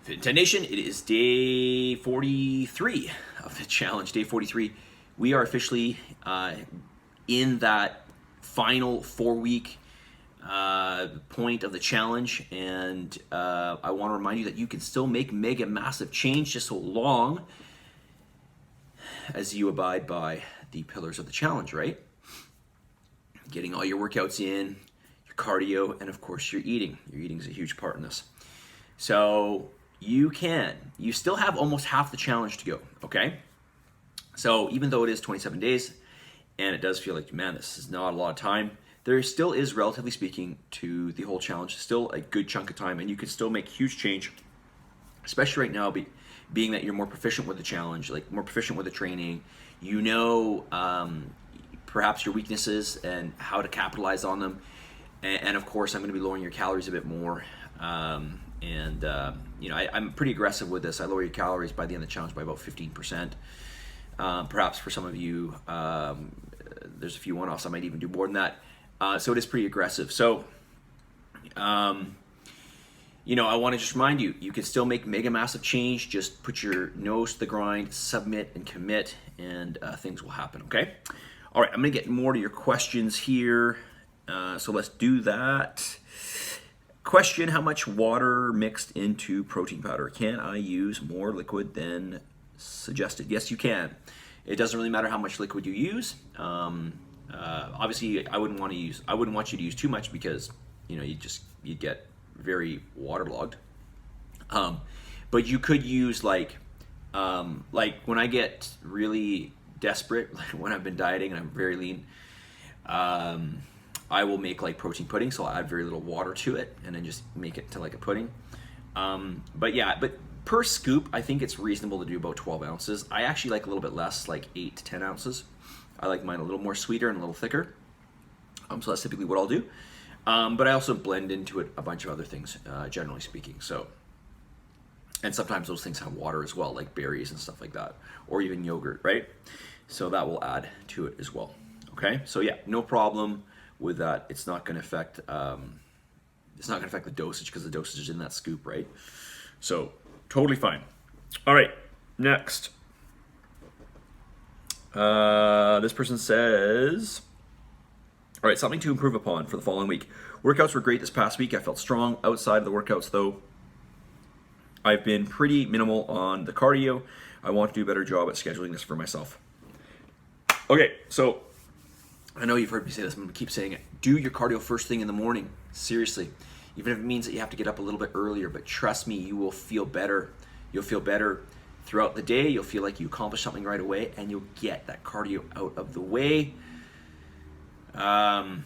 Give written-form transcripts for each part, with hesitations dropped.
Fitness Nation, it is day 43 of the challenge. Day 43. We are officially in that final 4-week point of the challenge, and I want to remind you that you can still make mega massive change just so long as you abide by the pillars of the challenge, right? Getting all your workouts in, your cardio, and of course your eating. Your eating is a huge part in this. So you still have almost half the challenge to go, okay? So even though it is 27 days, and it does feel like, man, this is not a lot of time, there still is, relatively speaking, to the whole challenge, still a good chunk of time, and you can still make huge change, especially right now, being that you're more proficient with the challenge, like more proficient with the training. You know perhaps your weaknesses and how to capitalize on them. And of course, I'm going to be lowering your calories a bit more. I'm pretty aggressive with this. I lower your calories by the end of the challenge by about 15%. Perhaps for some of you, there's a few one-offs. I might even do more than that. So it is pretty aggressive. So, I want to just remind you, you can still make mega massive change. Just put your nose to the grind, submit and commit, and things will happen, okay? All right, I'm going to get more to your questions here. So let's do that. Question: how much water mixed into protein powder? Can I use more liquid than suggested? Yes, you can. It doesn't really matter how much liquid you use. Obviously, I wouldn't want you to use too much because you'd get very waterlogged. But you could use like when I get really desperate, like when I've been dieting and I'm very lean, I will make like protein pudding, so I'll add very little water to it and then just make it to like a pudding. But per scoop, I think it's reasonable to do about 12 ounces. I actually like a little bit less, like 8 to 10 ounces. I like mine a little more sweeter and a little thicker. So that's typically what I'll do. But I also blend into it a bunch of other things, generally speaking. So, and sometimes those things have water as well, like berries and stuff like that, or even yogurt, right? So that will add to it as well. Okay, so yeah, no problem with that. It's not going to affect the dosage because the dosage is in that scoop, right? So totally fine. All right, next. This person says, all right, something to improve upon for the following week. Workouts were great this past week. I felt strong outside of the workouts, though. I've been pretty minimal on the cardio. I want to do a better job at scheduling this for myself. Okay, so I know you've heard me say this, I'm going to keep saying it. Do your cardio first thing in the morning. Seriously. Even if it means that you have to get up a little bit earlier, but trust me, you will feel better. You'll feel better throughout the day. You'll feel like you accomplished something right away, and you'll get that cardio out of the way. I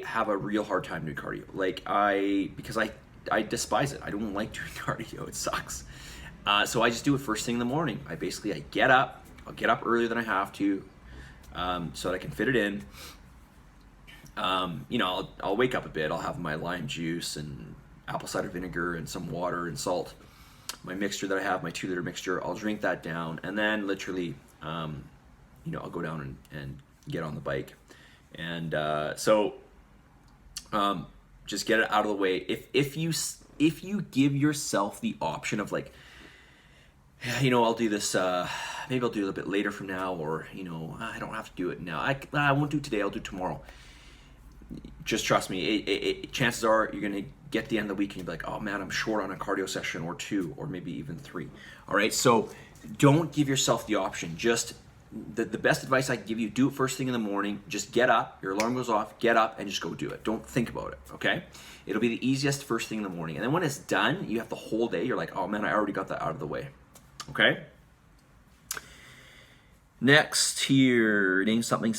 have a real hard time doing cardio. Because I despise it. I don't like doing cardio. It sucks. So I just do it first thing in the morning. I get up. I'll get up earlier than I have to, so that I can fit it in. I'll wake up a bit. I'll have my lime juice and apple cider vinegar and some water and salt. My mixture that I have, my 2-liter mixture, I'll drink that down, and then literally, I'll go down and get on the bike. And just get it out of the way. If you give yourself the option of like, I'll do this, maybe I'll do it a bit later from now, or, I don't have to do it now. I won't do it today, I'll do it tomorrow. Just trust me, chances are you're going to get to the end of the week and you'll be like, oh man, I'm short on a cardio session or 2, or maybe even 3. All right, so don't give yourself the option. Just the best advice I can give you, do it first thing in the morning. Just get up, your alarm goes off, get up and just go do it. Don't think about it, okay? It'll be the easiest first thing in the morning. And then when it's done, you have the whole day, you're like, oh man, I already got that out of the way. Okay. Next here, name something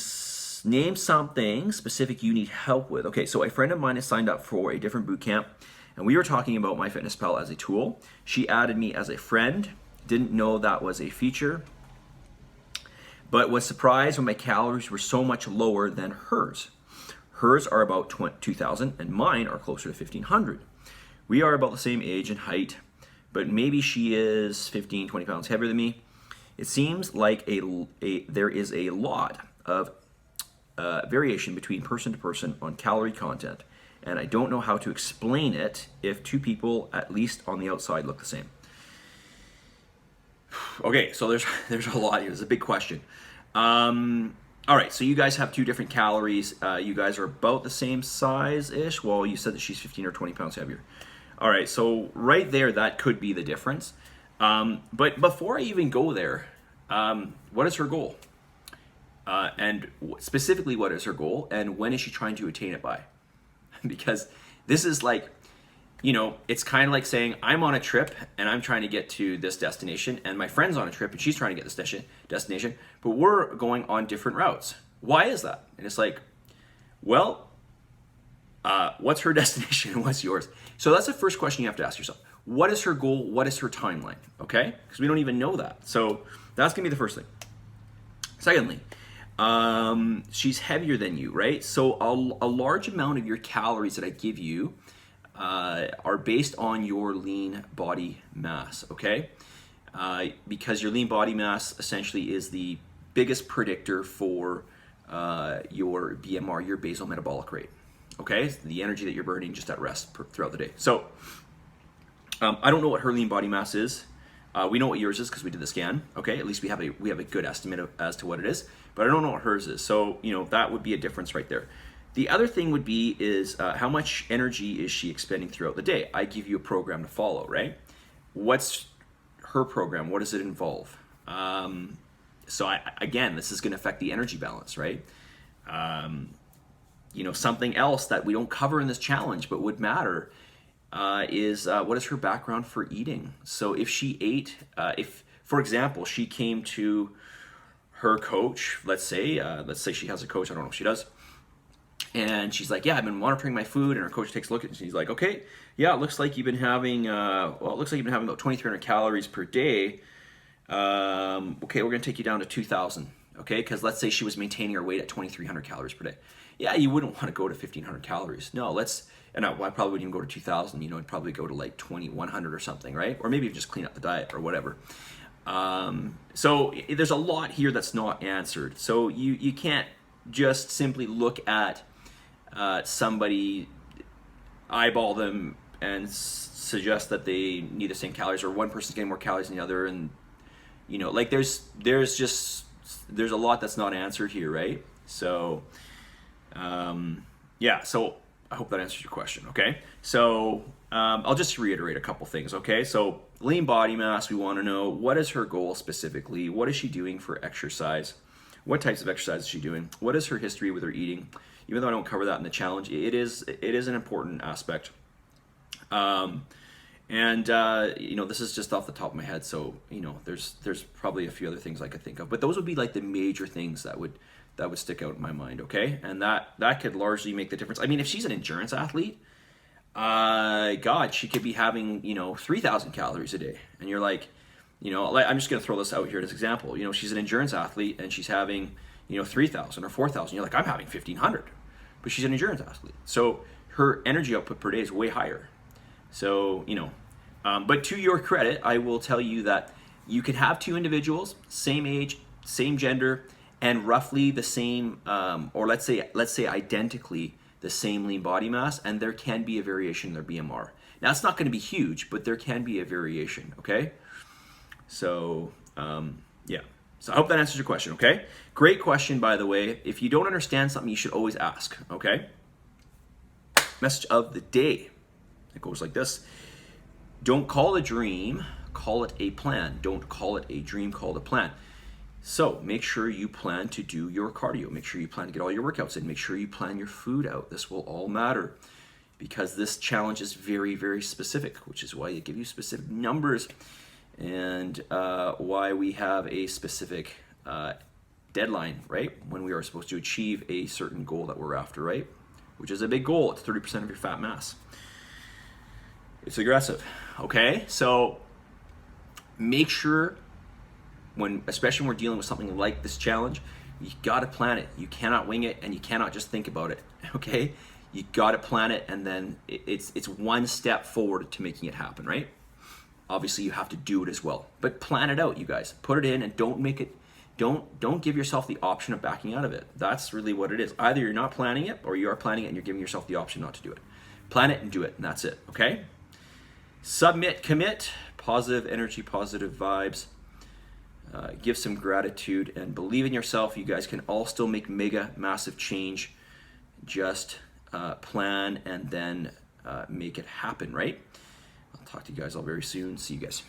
specific you need help with. Okay, so a friend of mine has signed up for a different boot camp, and we were talking about MyFitnessPal as a tool. She added me as a friend. Didn't know that was a feature, but was surprised when my calories were so much lower than hers. Hers are about 2,000, and mine are closer to 1,500. We are about the same age and height, but maybe she is 15, 20 pounds heavier than me. It seems like there is a lot of variation between person to person on calorie content and I don't know how to explain it if two people, at least on the outside, look the same. Okay, so there's a lot here. There's a big question. All right, so you guys have two different calories. You guys are about the same size-ish. Well, you said that she's 15 or 20 pounds heavier. All right, so right there, that could be the difference. But before I even go there, what is her goal? And specifically, what is her goal? And when is she trying to attain it by? Because this is like, it's kind of like saying I'm on a trip and I'm trying to get to this destination, and my friend's on a trip and she's trying to get this destination, but we're going on different routes. Why is that? And it's like, well, what's her destination and what's yours? So that's the first question you have to ask yourself. What is her goal? What is her timeline? Okay? Because we don't even know that. So that's going to be the first thing. Secondly, she's heavier than you, right? So a large amount of your calories that I give you are based on your lean body mass, okay? Because your lean body mass essentially is the biggest predictor for your BMR, your basal metabolic rate, okay? The energy that you're burning just at rest throughout the day. So I don't know what her lean body mass is. We know what yours is because we did the scan, okay? At least we have a good estimate as to what it is, but I don't know what hers is. So, that would be a difference right there. The other thing would be is how much energy is she expending throughout the day? I give you a program to follow, right? What's her program? What does it involve? So again, this is going to affect the energy balance, right? Something else that we don't cover in this challenge but would matter is what is her background for eating? So if she ate, if, for example, she came to her coach, let's say she has a coach, I don't know if she does, and she's like, yeah, I've been monitoring my food, and her coach takes a look at it, and she's like, okay, yeah, it looks like you've been having, about 2,300 calories per day. Okay, we're gonna take you down to 2,000, okay? Because let's say she was maintaining her weight at 2,300 calories per day. Yeah, you wouldn't want to go to 1,500 calories. No, I probably wouldn't even go to 2,000, I'd probably go to like 2,100 or something, right? Or maybe just clean up the diet or whatever. So there's a lot here that's not answered. So you can't just simply look at somebody, eyeball them, and suggest that they need the same calories, or one person's getting more calories than the other, and there's a lot that's not answered here, right? So so I hope that answers your question, okay? So I'll just reiterate a couple things, okay? So lean body mass, we want to know, what is her goal specifically? What is she doing for exercise? What types of exercise is she doing? What is her history with her eating? Even though I don't cover that in the challenge, it is an important aspect. This is just off the top of my head, so there's probably a few other things I could think of, but those would be like the major things that would stick out in my mind, okay? And that could largely make the difference. I mean, if she's an endurance athlete, God, she could be having 3,000 calories a day, and you're like, I'm just gonna throw this out here as an example. She's an endurance athlete and she's having 3,000 or 4,000. You're like, I'm having 1,500, but she's an endurance athlete, so her energy output per day is way higher. So but to your credit, I will tell you that you could have two individuals, same age, same gender, and roughly the same, or let's say identically the same lean body mass, and there can be a variation in their BMR. Now it's not going to be huge, but there can be a variation. Okay, so So I hope that answers your question. Okay, great question, by the way. If you don't understand something, you should always ask. Okay. Message of the day. It goes like this. Don't call a dream, call it a plan. Don't call it a dream, call it a plan. So make sure you plan to do your cardio. Make sure you plan to get all your workouts in. Make sure you plan your food out. This will all matter because this challenge is very, very specific, which is why I give you specific numbers and why we have a specific deadline, right? When we are supposed to achieve a certain goal that we're after, right? Which is a big goal. It's 30% of your fat mass. It's aggressive, okay? So make sure especially when we're dealing with something like this challenge, you gotta plan it. You cannot wing it and you cannot just think about it, okay? You gotta plan it, and then it's one step forward to making it happen, right? Obviously you have to do it as well, but plan it out, you guys. Put it in and don't give yourself the option of backing out of it. That's really what it is. Either you're not planning it or you are planning it and you're giving yourself the option not to do it. Plan it and do it, and that's it, okay? Submit, commit, positive energy, positive vibes. Give some gratitude and believe in yourself. You guys can all still make mega, massive change. Just plan and then make it happen, right? I'll talk to you guys all very soon. See you guys.